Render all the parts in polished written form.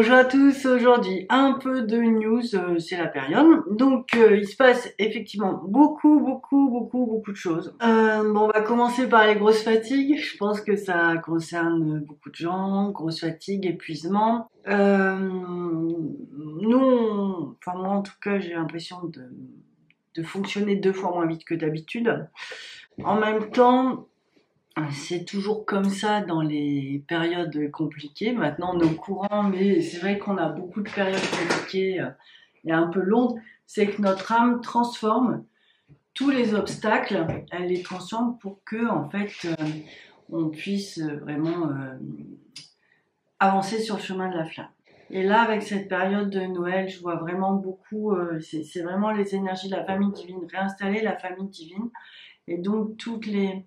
Bonjour à tous, aujourd'hui un peu de news, c'est la période. Donc il se passe effectivement beaucoup de choses. Bon, on va commencer par les grosses fatigues. Je pense que ça concerne beaucoup de gens, grosses fatigues, épuisement. Enfin moi en tout cas j'ai l'impression de fonctionner 2 fois moins vite que d'habitude. En même temps, c'est toujours comme ça dans les périodes compliquées. Maintenant, on est au courant, mais c'est vrai qu'on a beaucoup de périodes compliquées et un peu longues. C'est que notre âme transforme tous les obstacles, elle les transforme pour que, en fait, on puisse vraiment avancer sur le chemin de la flamme. Et là, avec cette période de Noël, je vois vraiment beaucoup, c'est vraiment les énergies de la famille divine, réinstaller la famille divine. Et donc, toutes les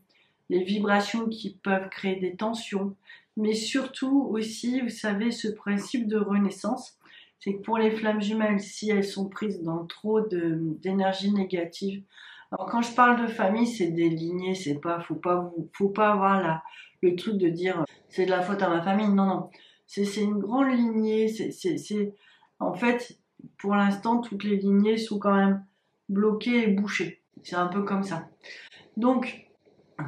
vibrations qui peuvent créer des tensions, mais surtout aussi, vous savez, ce principe de renaissance, c'est que pour les flammes jumelles, si elles sont prises dans trop d'énergie négative, alors quand je parle de famille, c'est des lignées, c'est pas, faut pas avoir le truc de dire c'est de la faute à ma famille, non, c'est une grande lignée, en fait, pour l'instant, toutes les lignées sont quand même bloquées et bouchées, c'est un peu comme ça. Donc,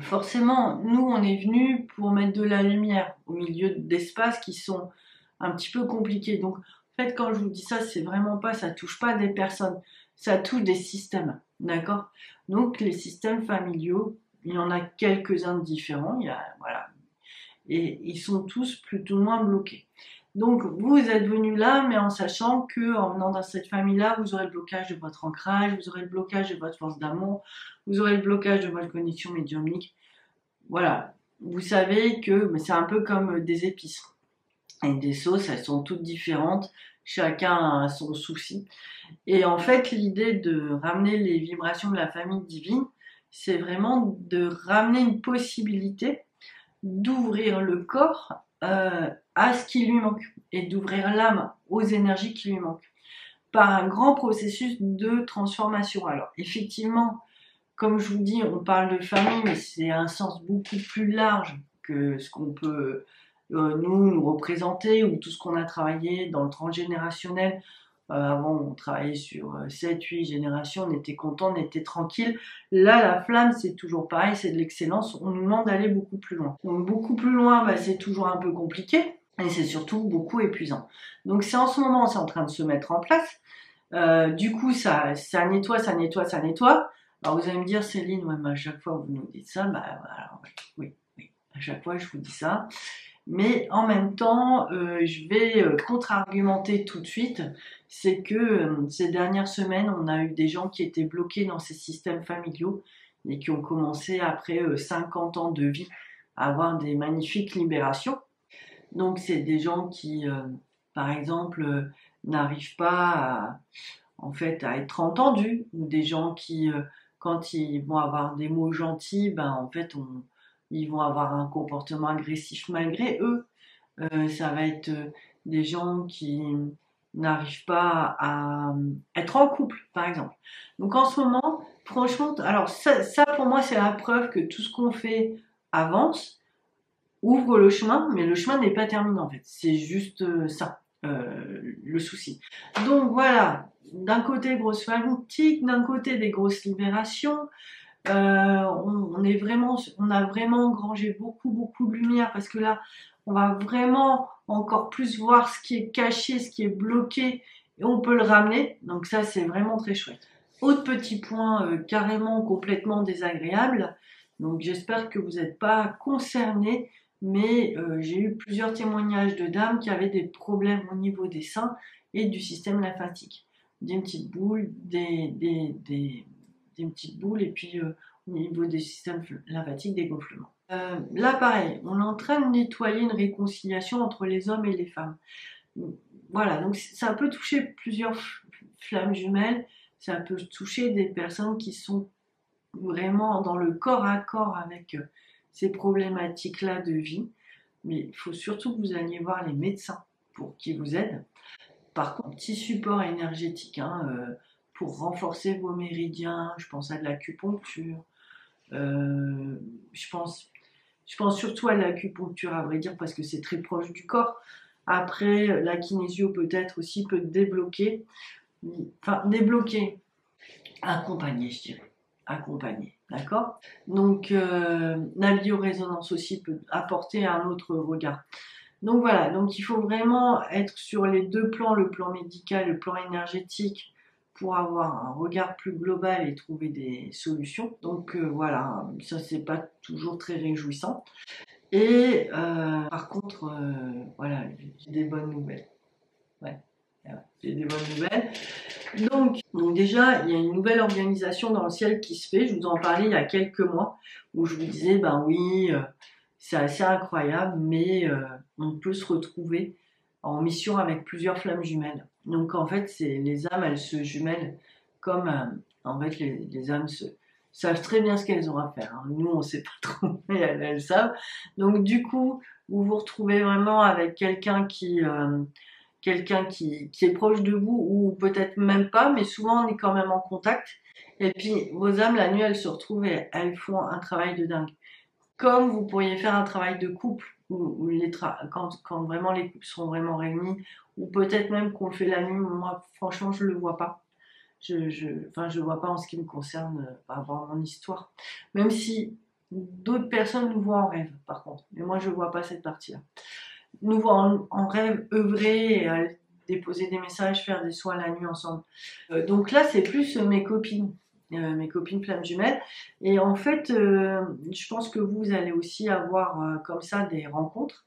forcément, nous, on est venus pour mettre de la lumière au milieu d'espaces qui sont un petit peu compliqués. Donc, en fait, quand je vous dis ça, c'est vraiment pas, ça touche pas des personnes, ça touche des systèmes, d'accord? Donc, les systèmes familiaux, il y en a quelques-uns de différents, voilà, et ils sont tous plus ou moins bloqués. Donc, vous êtes venus là, mais en sachant que en venant dans cette famille-là, vous aurez le blocage de votre ancrage, vous aurez le blocage de votre force d'amour, vous aurez le blocage de votre connexion médiumnique. Voilà, vous savez que c'est un peu comme des épices. Et des sauces, elles sont toutes différentes, chacun a son souci. Et en fait, l'idée de ramener les vibrations de la famille divine, c'est vraiment de ramener une possibilité d'ouvrir le corps à ce qui lui manque et d'ouvrir l'âme aux énergies qui lui manquent par un grand processus de transformation. Alors effectivement, comme je vous dis, on parle de famille, mais c'est un sens beaucoup plus large que ce qu'on peut nous représenter ou tout ce qu'on a travaillé dans le transgénérationnel. Avant, on travaillait sur 7-8 générations, on était content, on était tranquille. Là, la flamme, c'est toujours pareil, c'est de l'excellence. On nous demande d'aller beaucoup plus loin. Donc, beaucoup plus loin, c'est toujours un peu compliqué et c'est surtout beaucoup épuisant. Donc, c'est en ce moment, c'est en train de se mettre en place. Du coup, ça nettoie. Alors, vous allez me dire, Céline, ouais, mais à chaque fois, vous nous dites ça. Alors, oui, à chaque fois, je vous dis ça. Mais en même temps, je vais contre-argumenter tout de suite, c'est que ces dernières semaines, on a eu des gens qui étaient bloqués dans ces systèmes familiaux et qui ont commencé après 50 ans de vie à avoir des magnifiques libérations. Donc c'est des gens qui, par exemple, n'arrivent pas en fait, à être entendus, ou des gens qui, quand ils vont avoir des mots gentils, en fait, ils vont avoir un comportement agressif malgré eux. Ça va être des gens qui n'arrivent pas à être en couple, par exemple. Donc en ce moment, franchement, alors ça pour moi, c'est la preuve que tout ce qu'on fait avance, ouvre le chemin, mais le chemin n'est pas terminé en fait. C'est juste ça, le souci. Donc voilà, d'un côté grosse fatigue, d'un côté des grosses libérations. On a vraiment engrangé beaucoup de lumière parce que là, on va vraiment encore plus voir ce qui est caché, ce qui est bloqué, et on peut le ramener. Donc ça, c'est vraiment très chouette. Autre petit point carrément complètement désagréable. Donc j'espère que vous n'êtes pas concernés, mais j'ai eu plusieurs témoignages de dames qui avaient des problèmes au niveau des seins et du système lymphatique. Des petites boules, des petites boules et puis au niveau des systèmes lymphatiques, des gonflements. Là, pareil, on est en train de nettoyer une réconciliation entre les hommes et les femmes. Voilà, donc ça peut toucher plusieurs flammes jumelles, ça peut toucher des personnes qui sont vraiment dans le corps à corps avec ces problématiques-là de vie. Mais il faut surtout que vous alliez voir les médecins pour qu'ils vous aident. Par contre, petit support énergétique pour renforcer vos méridiens, je pense à de l'acupuncture, je pense surtout à l'acupuncture à vrai dire parce que c'est très proche du corps. Après, la kinésio peut-être aussi peut débloquer, enfin débloquer, accompagner, je dirais, accompagner, d'accord? Donc, la biorésonance aussi peut apporter un autre regard. Donc voilà, donc il faut vraiment être sur les deux plans, le plan médical, le plan énergétique, pour avoir un regard plus global et trouver des solutions. Donc voilà, ça c'est pas toujours très réjouissant. Et par contre, voilà, j'ai des bonnes nouvelles. Ouais, j'ai des bonnes nouvelles. Donc déjà, il y a une nouvelle organisation dans le ciel qui se fait. Je vous en parlais il y a quelques mois, où je vous disais, ben oui, c'est assez incroyable, mais on peut se retrouver en mission avec plusieurs flammes jumelles. Donc en fait, les âmes, elles se jumellent comme en fait les âmes savent très bien ce qu'elles ont à faire. Hein. Nous, on ne sait pas trop, mais elles savent. Donc du coup, vous vous retrouvez vraiment avec quelqu'un qui est proche de vous, ou peut-être même pas, mais souvent on est quand même en contact. Et puis vos âmes, la nuit, elles se retrouvent et elles font un travail de dingue. Comme vous pourriez faire un travail de couple, où quand vraiment les couples sont vraiment réunis, ou peut-être même qu'on le fait la nuit. Moi, franchement, je le vois pas. Enfin, je vois pas en ce qui me concerne par rapport à mon histoire. Même si d'autres personnes nous voient en rêve, par contre. Mais moi, je vois pas cette partie-là. Nous voient en rêve œuvrer et déposer des messages, faire des soins la nuit ensemble. Donc là, c'est plus mes copines flammes jumelles. Et en fait, je pense que vous allez aussi avoir comme ça des rencontres.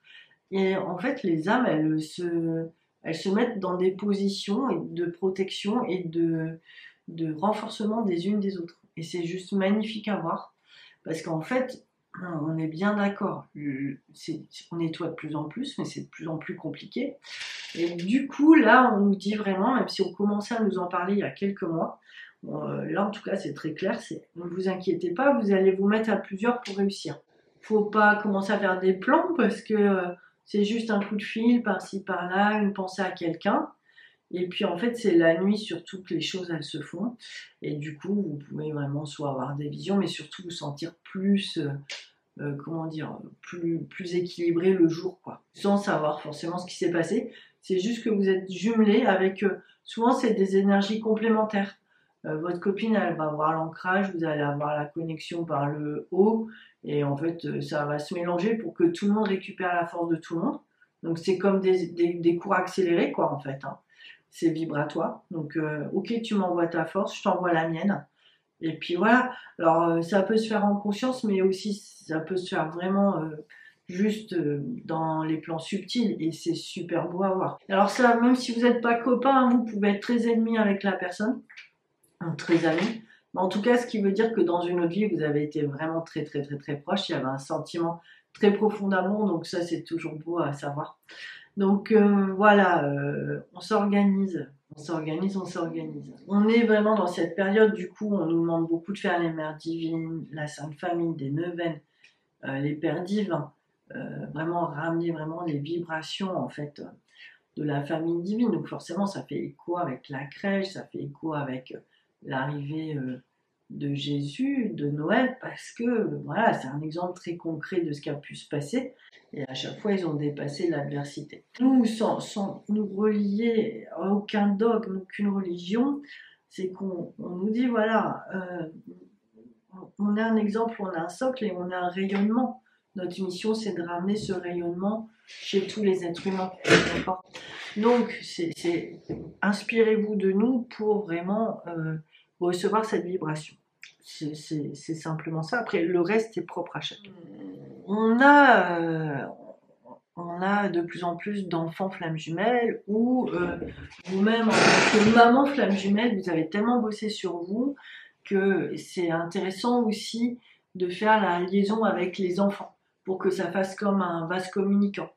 Et en fait, les âmes, elles se mettent dans des positions de protection et de renforcement des unes des autres. Et c'est juste magnifique à voir. Parce qu'en fait, on est bien d'accord. On nettoie de plus en plus, mais c'est de plus en plus compliqué. Et du coup, là, on nous dit vraiment, même si on commençait à nous en parler il y a quelques mois, là en tout cas c'est très clair, ne vous inquiétez pas, vous allez vous mettre à plusieurs pour réussir. Faut pas commencer à faire des plans parce que c'est juste un coup de fil par-ci par-là, une pensée à quelqu'un. Et puis en fait c'est la nuit surtout que les choses elles se font. Et du coup vous pouvez vraiment soit avoir des visions, mais surtout vous sentir plus comment dire, plus équilibré le jour, quoi. Sans savoir forcément ce qui s'est passé. C'est juste que vous êtes jumelé avec, souvent c'est des énergies complémentaires. Votre copine, elle va avoir l'ancrage, vous allez avoir la connexion par le haut, et en fait, ça va se mélanger pour que tout le monde récupère la force de tout le monde. Donc c'est comme des cours accélérés, quoi, en fait. Hein. C'est vibratoire. Donc, ok, tu m'envoies ta force, je t'envoie la mienne. Et puis voilà, alors ça peut se faire en conscience, mais aussi ça peut se faire vraiment juste dans les plans subtils, et c'est super beau à voir. Alors ça, même si vous n'êtes pas copain, vous pouvez être très ennemi avec la personne, très ami. Mais en tout cas, ce qui veut dire que dans une autre vie, vous avez été vraiment très très très très proche, il y avait un sentiment très profond d'amour, donc ça c'est toujours beau à savoir. Donc voilà, on s'organise. On s'organise, on s'organise. On est vraiment dans cette période, du coup, on nous demande beaucoup de faire les mères divines, la Sainte Famille, des neuvaines, les pères divins, vraiment ramener vraiment les vibrations, en fait, de la famille divine. Donc forcément, ça fait écho avec la crèche, ça fait écho avec l'arrivée de Jésus, de Noël, parce que voilà, c'est un exemple très concret de ce qui a pu se passer. Et à chaque fois, ils ont dépassé l'adversité. Nous, sans nous relier à aucun dogme, aucune religion, c'est qu'on nous dit, voilà, on a un exemple, on a un socle et on a un rayonnement. Notre mission, c'est de ramener ce rayonnement chez tous les êtres humains. Donc, inspirez-vous de nous pour vraiment recevoir cette vibration. C'est simplement ça. Après, le reste est propre à chacun. On a de plus en plus d'enfants flammes jumelles, ou vous-même en tant que maman flamme jumelle, vous avez tellement bossé sur vous que c'est intéressant aussi de faire la liaison avec les enfants pour que ça fasse comme un vase communicant.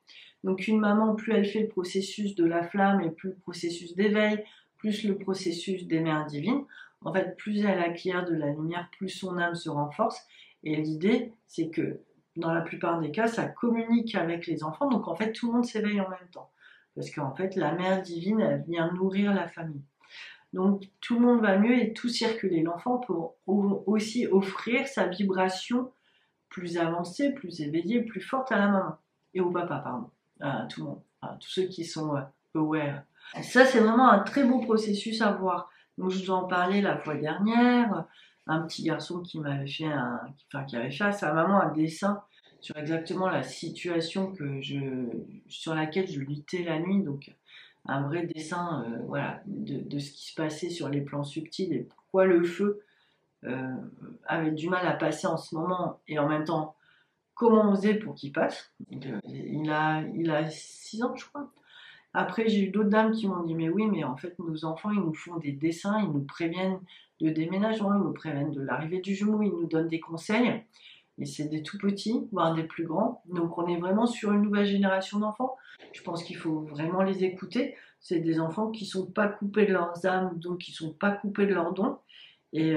Donc une maman, plus elle fait le processus de la flamme et plus le processus d'éveil, plus le processus des mères divines, en fait plus elle acquiert de la lumière, plus son âme se renforce. Et l'idée, c'est que dans la plupart des cas, ça communique avec les enfants, donc en fait tout le monde s'éveille en même temps. Parce qu'en fait la mère divine, elle vient nourrir la famille. Donc tout le monde va mieux et tout circuler. L'enfant peut aussi offrir sa vibration plus avancée, plus éveillée, plus forte à la maman. Et au papa, pardon. À tout le monde. enfin, tous ceux qui sont aware. Ça, c'est vraiment un très beau processus à voir. Donc, je vous en parlais la fois dernière, un petit garçon qui m'avait fait qui avait fait à sa maman un dessin sur exactement la situation sur laquelle je luttais la nuit. Donc, un vrai dessin, voilà, de ce qui se passait sur les plans subtils et pourquoi le feu euh, avait du mal à passer en ce moment et en même temps, comment on faisait pour qu'il passe. Donc, il a 6 ans, je crois. Après, j'ai eu d'autres dames qui m'ont dit, mais oui, mais en fait, nos enfants, ils nous font des dessins, ils nous préviennent de déménagement, ils nous préviennent de l'arrivée du jumeau, ils nous donnent des conseils. Et c'est des tout petits, voire des plus grands. Donc on est vraiment sur une nouvelle génération d'enfants. Je pense qu'il faut vraiment les écouter. C'est des enfants qui sont pas coupés de leurs âmes, donc qui sont pas coupés de leurs dons. Et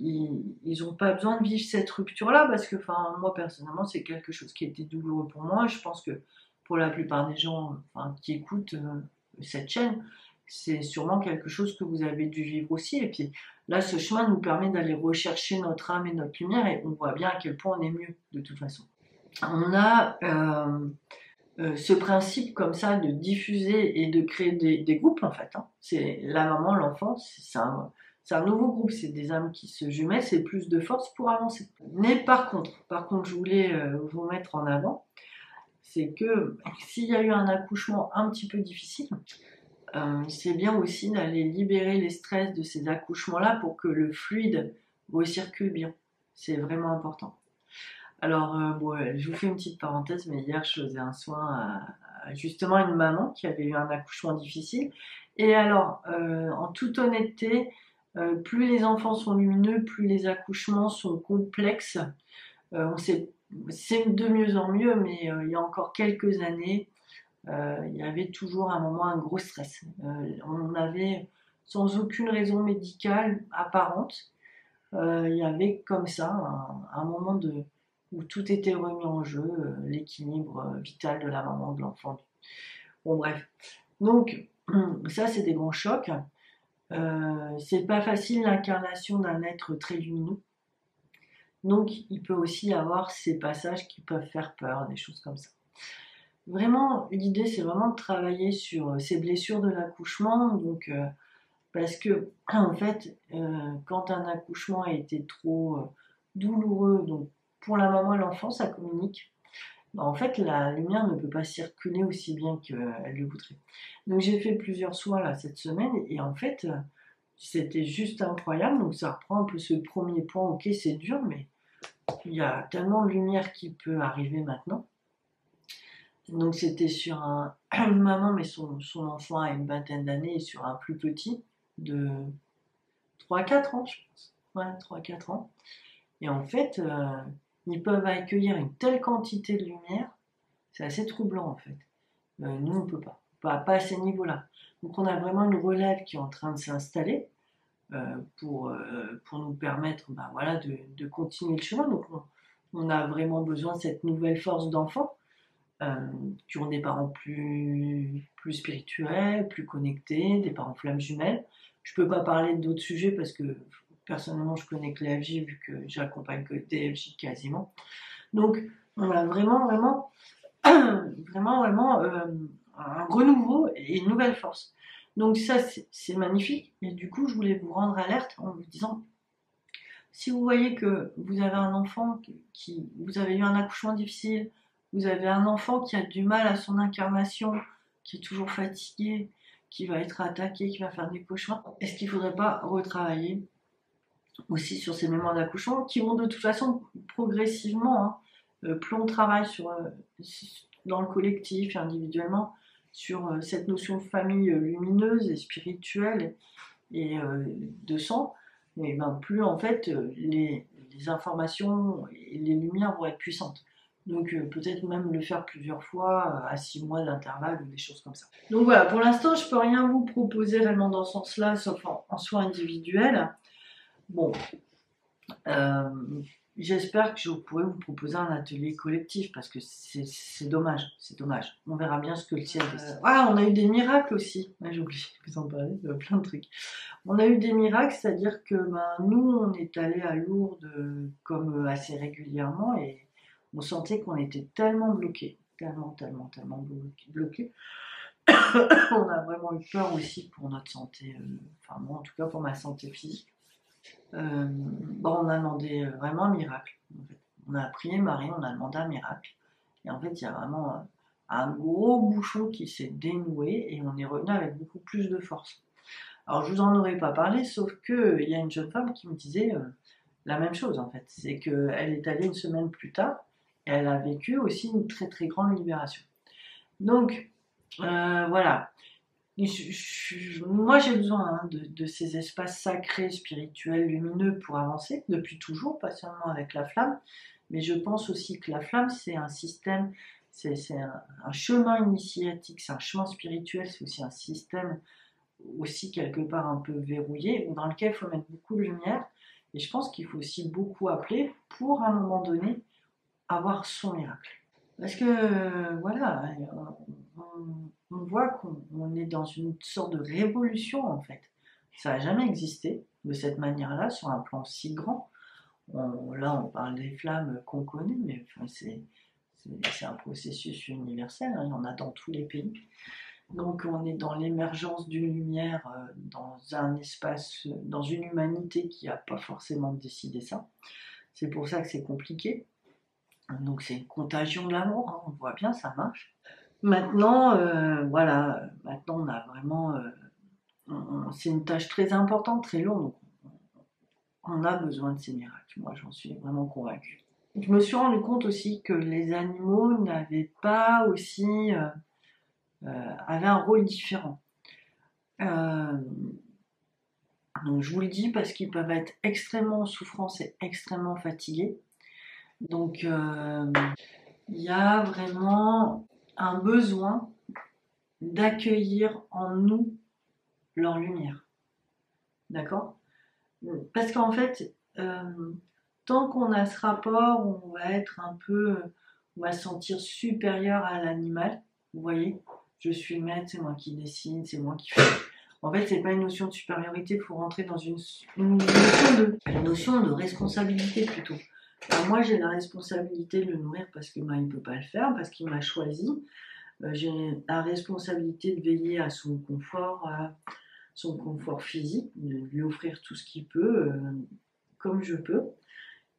ils n'ont pas besoin de vivre cette rupture-là parce que, enfin, moi personnellement, c'est quelque chose qui a été douloureux pour moi. Je pense que pour la plupart des gens, enfin, qui écoutent cette chaîne, c'est sûrement quelque chose que vous avez dû vivre aussi. Et puis là, ce chemin nous permet d'aller rechercher notre âme et notre lumière, et on voit bien à quel point on est mieux de toute façon. On a ce principe comme ça de diffuser et de créer des groupes en fait. Hein. C'est la maman, l'enfant, c'est un nouveau groupe, c'est des âmes qui se jumellent, c'est plus de force pour avancer. Mais par contre, je voulais vous mettre en avant, c'est que s'il y a eu un accouchement un petit peu difficile, c'est bien aussi d'aller libérer les stress de ces accouchements-là pour que le fluide recircule bien. C'est vraiment important. Alors, bon, je vous fais une petite parenthèse, mais hier, je faisais un soin à justement une maman qui avait eu un accouchement difficile. Et alors, en toute honnêteté, plus les enfants sont lumineux, plus les accouchements sont complexes. C'est de mieux en mieux, mais il y a encore quelques années, il y avait toujours un moment un gros stress. On avait, sans aucune raison médicale apparente, il y avait comme ça un moment où tout était remis en jeu, l'équilibre vital de la maman, de l'enfant. Bon bref. Donc ça c'est des grands chocs. C'est pas facile l'incarnation d'un être très lumineux. Donc il peut aussi y avoir ces passages qui peuvent faire peur, des choses comme ça. Vraiment, l'idée c'est vraiment de travailler sur ces blessures de l'accouchement, donc parce que en fait, quand un accouchement a été trop douloureux, donc pour la maman et l'enfant, ça communique. En fait, la lumière ne peut pas circuler aussi bien qu'elle le voudrait. Donc j'ai fait plusieurs soins là cette semaine et en fait, c'était juste incroyable. Donc ça reprend un peu ce premier point. Ok, c'est dur, mais il y a tellement de lumière qui peut arriver maintenant. Donc c'était sur une maman, mais son enfant a une vingtaine d'années, et sur un plus petit de 3-4 ans, je pense. Ouais, 3-4 ans. Et en fait, ils peuvent accueillir une telle quantité de lumière, c'est assez troublant en fait. Nous, on ne peut pas. Pas à ces niveaux-là. Donc on a vraiment une relève qui est en train de s'installer pour nous permettre voilà, de continuer le chemin. Donc on a vraiment besoin de cette nouvelle force d'enfant qui ont des parents plus spirituels, plus connectés, des parents flammes jumelles. Je ne peux pas parler d'autres sujets parce que personnellement je connais que l'AFJ vu que j'accompagne que des FJ quasiment. Donc on a vraiment un renouveau et une nouvelle force. Donc ça c'est magnifique et du coup je voulais vous rendre alerte en vous disant si vous voyez que vous avez un enfant vous avez eu un accouchement difficile, vous avez un enfant qui a du mal à son incarnation, qui est toujours fatigué, qui va être attaqué, qui va faire des cauchemars, est-ce qu'il ne faudrait pas retravailler aussi sur ces mémoires d'accouchement qui vont de toute façon progressivement, plus on travaille dans le collectif et individuellement sur cette notion de famille lumineuse et spirituelle et de sang, et plus en fait les informations et les lumières vont être puissantes. Donc peut-être même le faire plusieurs fois à 6 mois d'intervalle ou des choses comme ça. Donc voilà, pour l'instant je peux rien vous proposer réellement dans ce sens-là, sauf en soins individuels. Bon, j'espère que je pourrai vous proposer un atelier collectif parce que c'est dommage, c'est dommage. On verra bien ce que le ciel décide. On a eu des miracles aussi. J'ai oublié de vous en parler, plein de trucs. On a eu des miracles, c'est-à-dire que nous, on est allé à Lourdes comme assez régulièrement et on sentait qu'on était tellement bloqués. tellement bloqué. On a vraiment eu peur aussi pour notre santé, enfin moi en tout cas pour ma santé physique. Bon, on a demandé vraiment un miracle. En fait. On a prié Marie, on a demandé un miracle. Et en fait, il y a vraiment un gros bouchon qui s'est dénoué et on est revenu avec beaucoup plus de force. Alors, je vous en aurais pas parlé, sauf qu'il y a une jeune femme qui me disait la même chose en fait. C'est qu'elle est allée une semaine plus tard et elle a vécu aussi une très très grande libération. Donc, voilà. Moi, j'ai besoin de ces espaces sacrés, spirituels, lumineux pour avancer, depuis toujours, pas seulement avec la flamme, mais je pense aussi que la flamme, c'est un système, c'est un chemin initiatique, c'est un chemin spirituel, c'est aussi un système aussi quelque part un peu verrouillé, dans lequel il faut mettre beaucoup de lumière, et je pense qu'il faut aussi beaucoup appeler pour, à un moment donné, avoir son miracle. Parce que, voilà, on voit qu'on est dans une sorte de révolution, en fait. Ça n'a jamais existé de cette manière-là, sur un plan si grand. Là, on parle des flammes qu'on connaît, mais enfin, c'est un processus universel, hein, il y en a dans tous les pays. Donc, on est dans l'émergence d'une lumière dans un espace, dans une humanité qui n'a pas forcément décidé ça. C'est pour ça que c'est compliqué. Donc c'est une contagion de l'amour, hein, on voit bien, ça marche. Maintenant, voilà, maintenant on a vraiment, c'est une tâche très importante, très lourde, donc on a besoin de ces miracles. Moi, j'en suis vraiment convaincue. Je me suis rendu compte aussi que les animaux n'avaient pas aussi, avaient un rôle différent. Donc je vous le dis parce qu'ils peuvent être extrêmement en souffrance et extrêmement fatigués. Donc il y a vraiment un besoin d'accueillir en nous leur lumière. D'accord? Parce qu'en fait, tant qu'on a ce rapport, on va être un peu, on va se sentir supérieur à l'animal. Vous voyez? Je suis maître, c'est moi qui décide, c'est moi qui fais. En fait, c'est pas une notion de supériorité, il faut rentrer dans une notion de responsabilité plutôt. Alors moi, j'ai la responsabilité de le nourrir parce que il peut pas le faire, parce qu'il m'a choisi. J'ai la responsabilité de veiller à son confort physique, de lui offrir tout ce qu'il peut, comme je peux.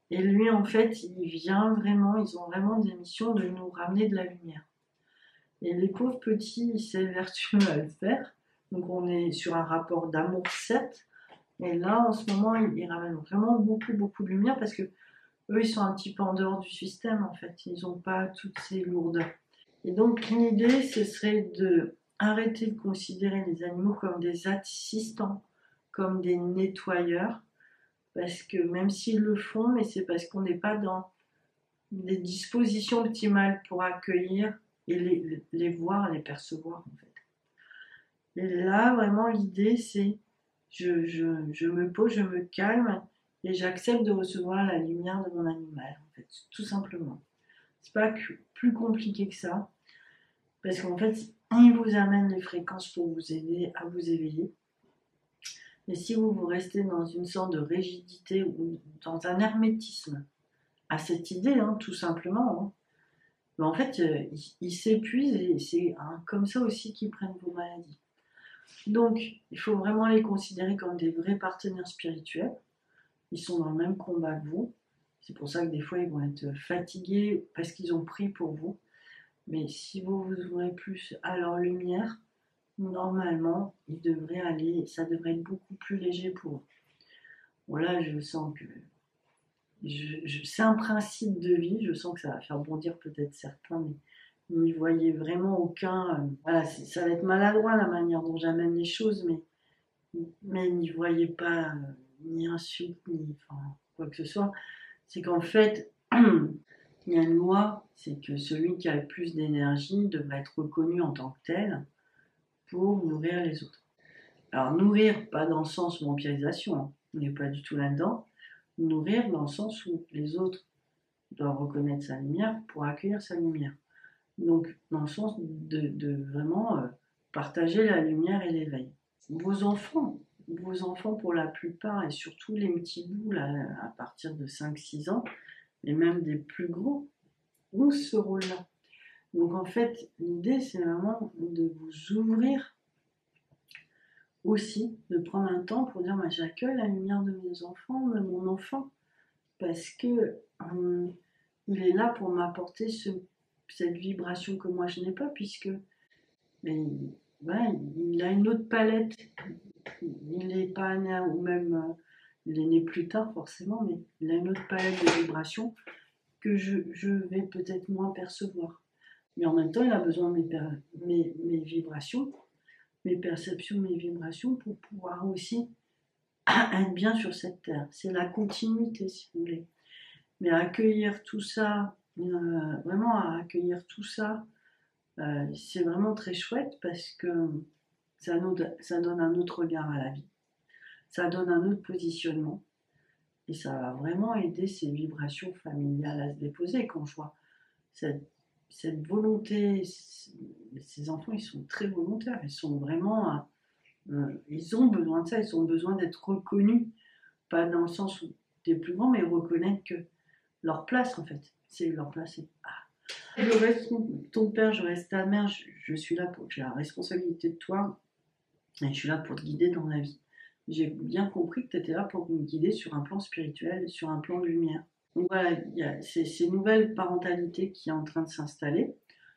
Et lui, en fait, ils ont vraiment des missions de nous ramener de la lumière. Et les pauvres petits, ils s'évertuent à le faire. Donc on est sur un rapport d'amour, certes, et là, en ce moment, ils ramènent vraiment beaucoup de lumière parce que eux, ils sont un petit peu en dehors du système, en fait. Ils n'ont pas toutes ces lourdeurs. Et donc l'idée, ce serait de arrêter de considérer les animaux comme des assistants, comme des nettoyeurs, parce que même s'ils le font, mais c'est parce qu'on n'est pas dans des dispositions optimales pour accueillir et les voir, les percevoir en fait. Et là, vraiment, l'idée, c'est je me pose, je me calme et j'accepte de recevoir la lumière de mon animal, en fait, tout simplement. C'est pas plus compliqué que ça. Parce qu'en fait, il vous amène les fréquences pour vous aider à vous éveiller. Mais si vous restez dans une sorte de rigidité ou dans un hermétisme à cette idée, hein, tout simplement, hein, mais en fait, ils s'épuisent et c'est comme ça aussi qu'ils prennent vos maladies. Donc, il faut vraiment les considérer comme des vrais partenaires spirituels. Ils sont dans le même combat que vous. C'est pour ça que des fois, ils vont être fatigués parce qu'ils ont pris pour vous. Mais si vous vous ouvrez plus à leur lumière, normalement, ça devrait être beaucoup plus léger pour eux. Bon là, je sens que c'est un principe de vie, je sens que ça va faire bondir peut-être certains, mais n'y voyez vraiment aucun... voilà, ça va être maladroit la manière dont j'amène les choses, mais n'y voyez pas ni insulte, ni quoi que ce soit. C'est qu'en fait, il y a une loi, c'est que celui qui a le plus d'énergie devrait être reconnu en tant que tel pour nourrir les autres. Alors nourrir, pas dans le sens vampirisation, hein, on n'est pas du tout là-dedans. Nourrir dans le sens où les autres doivent reconnaître sa lumière pour accueillir sa lumière. Donc dans le sens de vraiment partager la lumière et l'éveil. Vos enfants pour la plupart, et surtout les petits bouts là, à partir de 5-6 ans, et même des plus gros, ont ce rôle-là. Donc en fait, l'idée, c'est vraiment de vous ouvrir aussi, de prendre un temps pour dire, j'accueille la lumière de mes enfants, de mon enfant, parce que il est là pour m'apporter cette vibration que moi je n'ai pas, puisque mais, ouais, il a une autre palette. Il n'est pas né, ou même il est né plus tard forcément, mais il a une autre palette de vibrations que je vais peut-être moins percevoir. Mais en même temps, il a besoin de mes vibrations, mes perceptions, mes vibrations pour pouvoir aussi être bien sur cette terre. C'est la continuité, si vous voulez. Mais à accueillir tout ça, vraiment à accueillir tout ça, c'est vraiment très chouette parce que ça donne un autre regard à la vie. Ça donne un autre positionnement. Et ça va vraiment aider ces vibrations familiales à se déposer. Quand je vois cette volonté, ces enfants, ils sont très volontaires. Ils sont vraiment... ils ont besoin de ça. Ils ont besoin d'être reconnus. Pas dans le sens où t'es plus grand, mais reconnaître que leur place, en fait, c'est leur place. Je reste ton père, je reste ta mère. Je suis là j'ai la responsabilité de toi. Et je suis là pour te guider dans la vie. J'ai bien compris que tu étais là pour me guider sur un plan spirituel, sur un plan de lumière. Donc voilà, il y a ces nouvelles parentalités qui est en train de s'installer.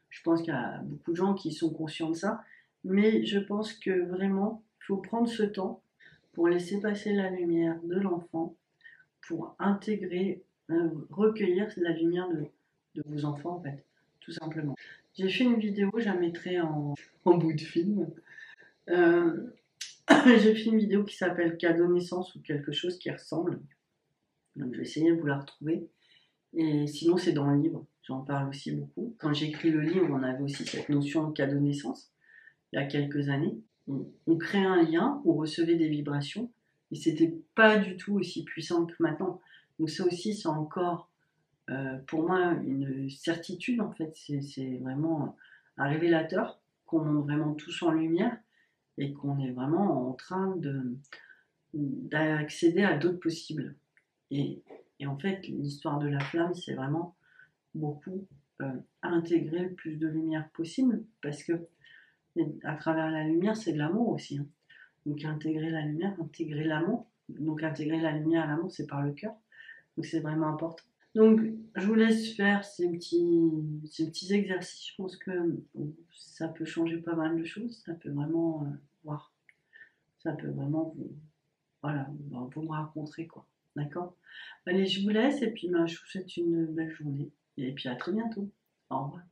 Je pense qu'il y a beaucoup de gens qui sont conscients de ça. Mais je pense que vraiment, il faut prendre ce temps pour laisser passer la lumière de l'enfant, pour intégrer, recueillir la lumière de vos enfants, en fait, tout simplement. J'ai fait une vidéo, je la mettrai en bout de film. Euh, J'ai fait une vidéo qui s'appelle Cadeau naissance ou quelque chose qui ressemble. Donc je vais essayer de vous la retrouver. Et sinon, c'est dans le livre. J'en parle aussi beaucoup. Quand j'ai écrit le livre, on avait aussi cette notion de cadeau naissance. Il y a quelques années. On crée un lien, on recevait des vibrations. Et c'était pas du tout aussi puissant que maintenant. Donc ça aussi, c'est encore, pour moi, une certitude en fait. C'est vraiment un révélateur qu'on monte vraiment tous en lumière et qu'on est vraiment en train d'accéder à d'autres possibles. Et, et en fait, l'histoire de la flamme, c'est vraiment beaucoup intégrer le plus de lumière possible, parce que à travers la lumière, c'est de l'amour aussi. Hein. Donc intégrer la lumière, intégrer l'amour. Donc intégrer la lumière à l'amour, c'est par le cœur. Donc c'est vraiment important. Donc je vous laisse faire ces petits exercices. Je pense que ça peut changer pas mal de choses. Ça peut vraiment voir. Ça peut vraiment voilà, vous me rencontrer, quoi. D'accord? Allez, je vous laisse et puis je vous souhaite une belle journée. Et puis à très bientôt. Au revoir.